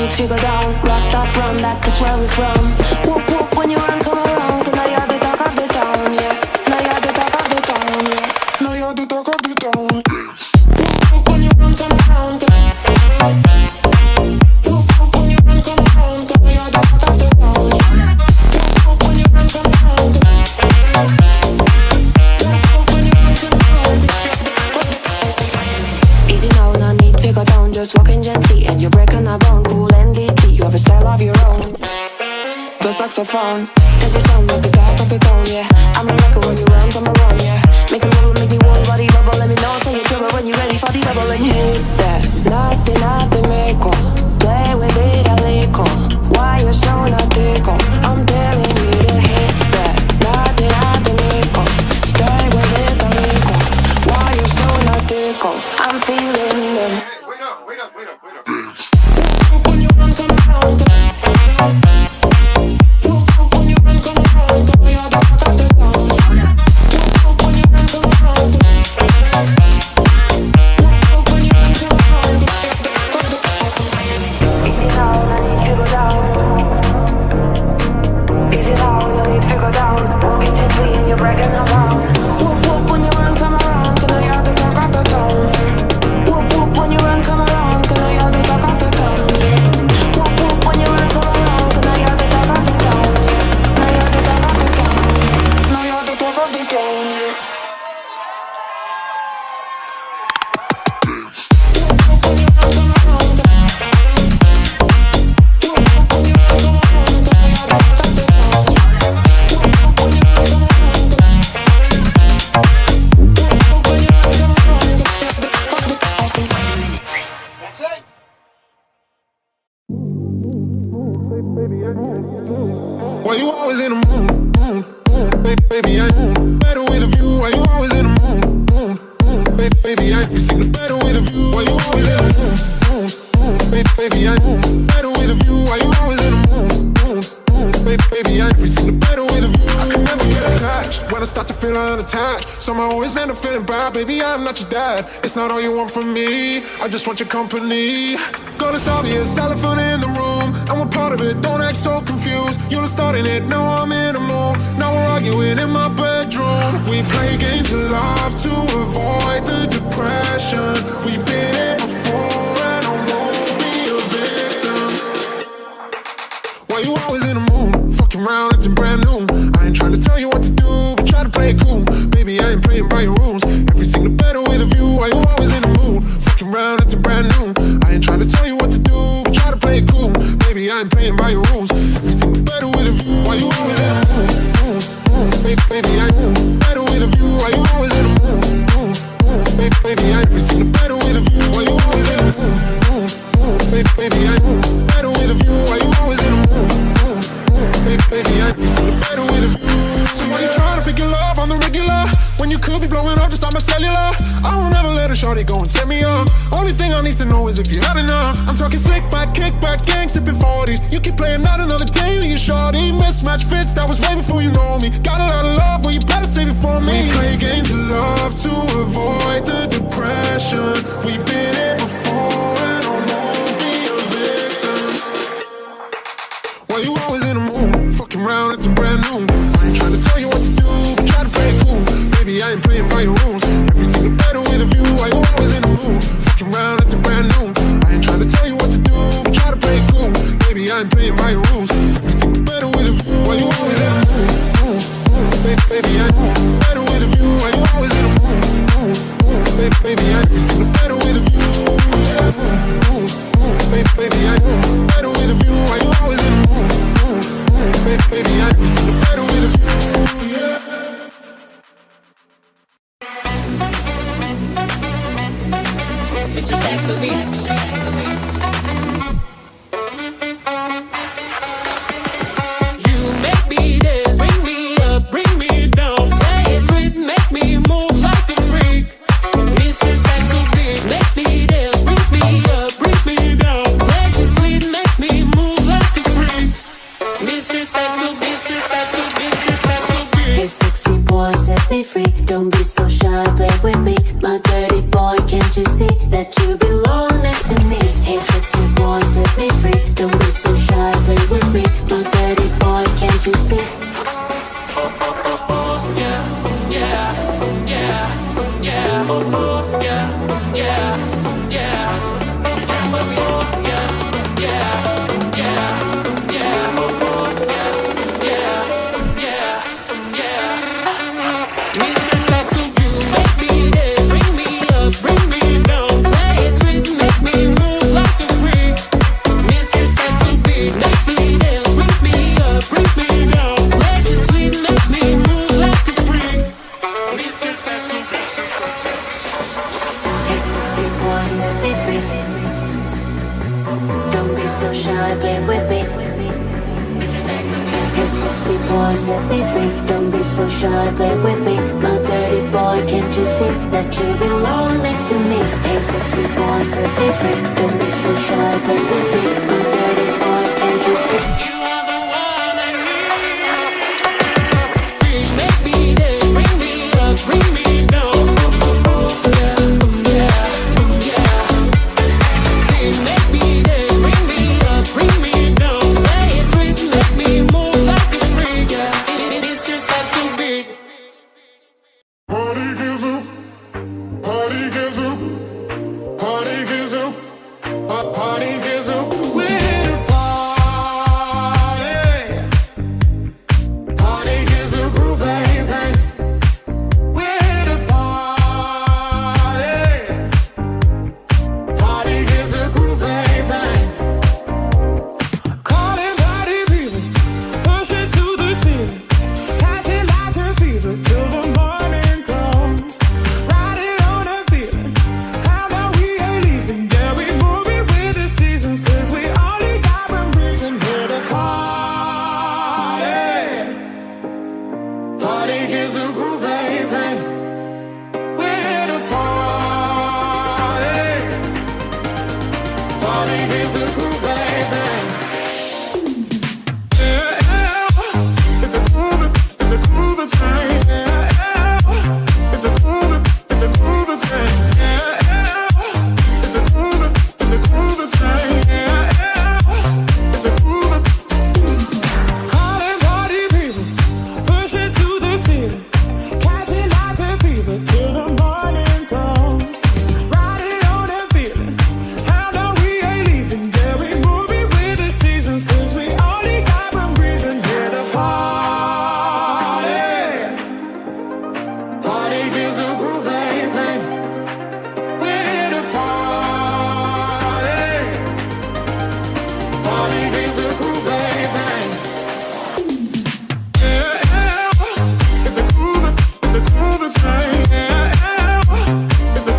need to go down. Rock that run, that's where we're from. Whoop whoop when you run, come around. Cause now you're the talk of the town, yeah. Now you're the talk of the town, yeah. Now you're the talk of the town. Whoop whoop when you run, come around. Whoop whoop when you run, come around. Cause now you're the talk of the town, yeah. Whoop whoop when you run, come around. Easy now, no need to go down. Just walking gently and you're breaking a bone. Cool and deeply, you have a style of your own. The saxophone, does it sound like the top of the tone, yeah. I'm a rocker when you run, come around, yeah. Make me whole body bubble. Let me know, say you're trouble when you're ready for the double. And hit that, nothing, make play with it a little. Why you're so not tickle? I'm telling you to hit that, nothing, make stay with it a little. Why you're so not tickle? I'm feeling it. Wait up. When you run, come around. When you run, come around. Come you're the talk of the town. When you run, come around. When you run, come around. Easy now, no need to go down. Easy now, no need to go down. Walking gently and you're breaking around. Whoop whoop when you run, come around. Cause now you're the talk of the town. Whoop whoop when you run, come around. Cause now you're the talk of the town. Whoop whoop when you run, come around. Cause now you're the talk of the town. Now you're the talk of the town. Now you're the talk of the town. Whoop when you run, come around. Whoop when you run, come around. Cause now you're the talk of the town. Whoop when you run, come around. Whoop when you run, come around. That's it. Why you always in the mood, baby, I better with a view. Why you always in the mood, baby, I feel the better with a view. Why you always in the mood, baby, I better with a view. Why you always in the mood, baby, I feel the better with a view. I can never get attached when I start to feel unattached. Somehow I always end up feeling bad, baby, I'm not your dad. It's not all you want from me, I just want your company. Gonna solve you, elephant in the room, and we're part of it, don't act so confused. You're starting it, now I'm in the mood. Now we're arguing in my bedroom. We play games of love to avoid the depression. We've been here before and I won't be a victim. Why you always in the mood? Fucking around, acting brand new. I ain't trying to tell you what to do, but try to play it cool. Baby, I ain't playing by your rules. Everything the better with a view. Why you always in the mood? Fucking around, acting brand new. I ain't trying to tell you what to do, but try to play it cool. Baby, I ain't playing by your rules. Everything the better with a view. Why you always in the mood? Baby, I better with a view. Why you always in the mood? Baby, I everything the better with a view. Why you always in the mood? Baby, I better with a view. Why you always in the mood? Baby, I everything the better with a view. So why you trying to figure love on the regular when you could be blowing up just on my cellular? I won't ever let a shorty go and set me up. Only thing I need to know is if you had enough. I'm talking slick back, kick back, gang sipping 40s. You keep playing not another day with your shorty. Mismatch fits, that was way before you know me. Got a lot of love, well you better save it for me. We play games of love to avoid the depression. We've been here before and I won't be a victim. Why you always in the mood? Fucking around, it's a brand new. I ain't trying to tell you what to do, but try to play it cool. Baby, I ain't playing by your rules. Everything the better with a view. Why you always in the mood? Fucking around, it's a brand new. I ain't trying to tell you what to do, but try to play it cool. Baby, I ain't playing by your rules. Everything the better with a view. Why you always in the mood? Baby, I better with a view. Why you always in the mood? Baby, I everything the better with a view. Baby, I better with a view. Why you always in the mood? Baby, I everything the better with a view. Yeah. Mr. Saxoby. You make me dance, bring me up, bring me down. Play it with, make me move like a freak. Mr. Saxoby makes me dance, brings me up, brings me down. Plays it sweet, makes me move like a freak. Mr. Saxoby, Mr. shy, play with me. Hey sexy boy, set me free. Don't be so shy, play with me. My dirty boy, can't you see that you belong next to me? Hey sexy boy, set me free. Don't be so shy, play with me. My dirty boy, can't you see? You are the one I need. Make me dance, bring me up, bring me down. Make me dance, bring me up, bring me down. Play it sweet, make me move like a freak. It's just like so big. Party gives up, party gives up, party gives up, party gives up. We're here to party. Party gives a groove, baby. We're here to party. Party gives a groove, baby. Calling party people, push it to the city. Catch it like a fever till the morning comes. Riding on a feeling, how about we ain't leaving? Yeah, we moving with the seasons, cause we only got one reason here to party. Party gives a groove, baby. We're here to party. Party gives a groove, baby. It's a groovy thing. It's a groovy thing. It's a groovy thing. It's a groovy calling party people, push it to the city, catch it like a fever till the morning comes. Riding on that feeling, how long we ain't leaving? Yeah, we moving with the seasons, cause we only got one reason here to party. Party gives a groove, baby. We're here to party. Party gives a groove, baby. It's a groove thing. It's a groove thing. It's a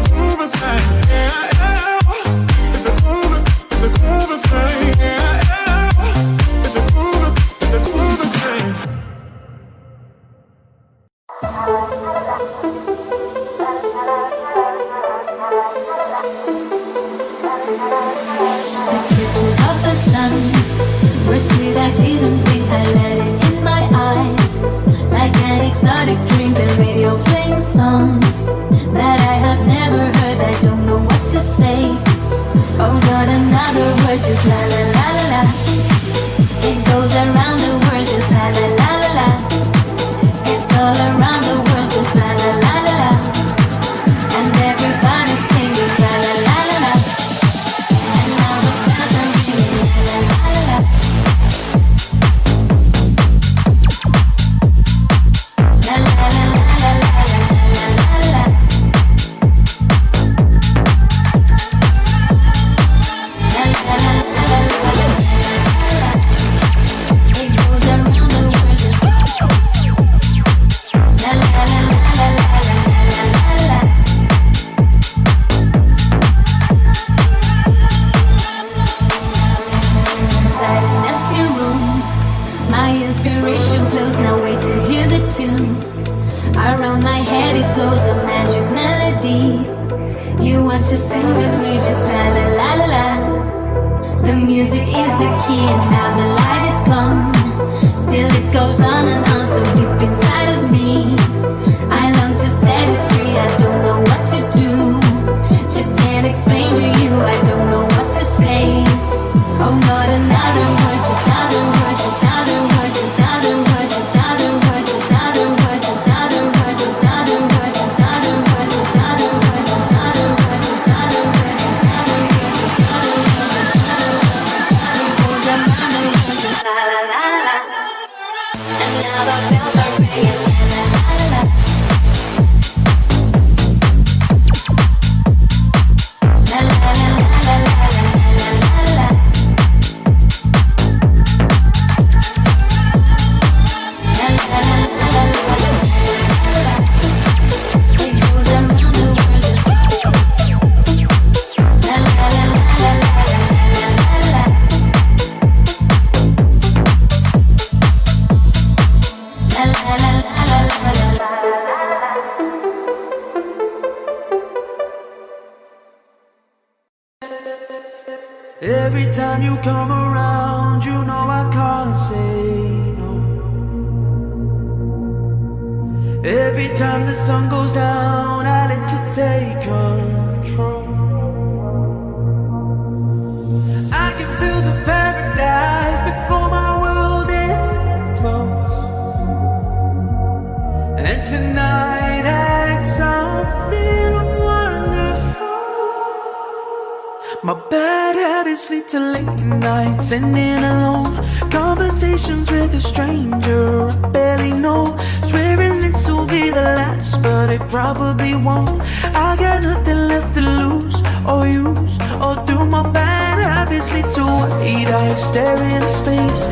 groove thing. It's a groove thing. It's a groove thing. Kisses of the sun were sweet, I didn't think I let it in my eyes. Like an exotic drink, the radio playing songs that I have never heard. I don't know what to say. Oh, not another word, just la la la la la. It goes around the world, just la la la la la. It's all around the world, just la la la la la. And everybody's singing la la la la la. And now the bells are ringing la la la la la. La la la la la la la la la la. La la la la la la la. It goes around the world just la la la la la la la la la. Inside an empty room, my inspiration flows. Now wait to hear the tune. Around my head it goes, a magic melody. You want to sing with me, just la la la la la. The music is the key, and now the light is gone. Still it goes on and on, so deep inside of me. I long to set it free, I don't know what to do. Just can't explain to you, I don't know what to say. Oh, not another word, just other word, just other word, just other word, just other word, just other word, just other word, just other word, just other word, just other word, just other word, just other word, just other word, just other word, just other word. It goes around the world, just la la la la. And now the bells are ringing la la la la la. Every time you come around, you know I can't say no. Every time the sun goes down, I let you take control. I can feel the paradise before my world implodes. And tonight had something wonderful. My bad habits lead to late nights, sending alone conversations with a stranger I barely know. Swearing this will be the last, but it probably won't. I got nothing left to lose or use or do. My bad habits lead to white eyes staring into space.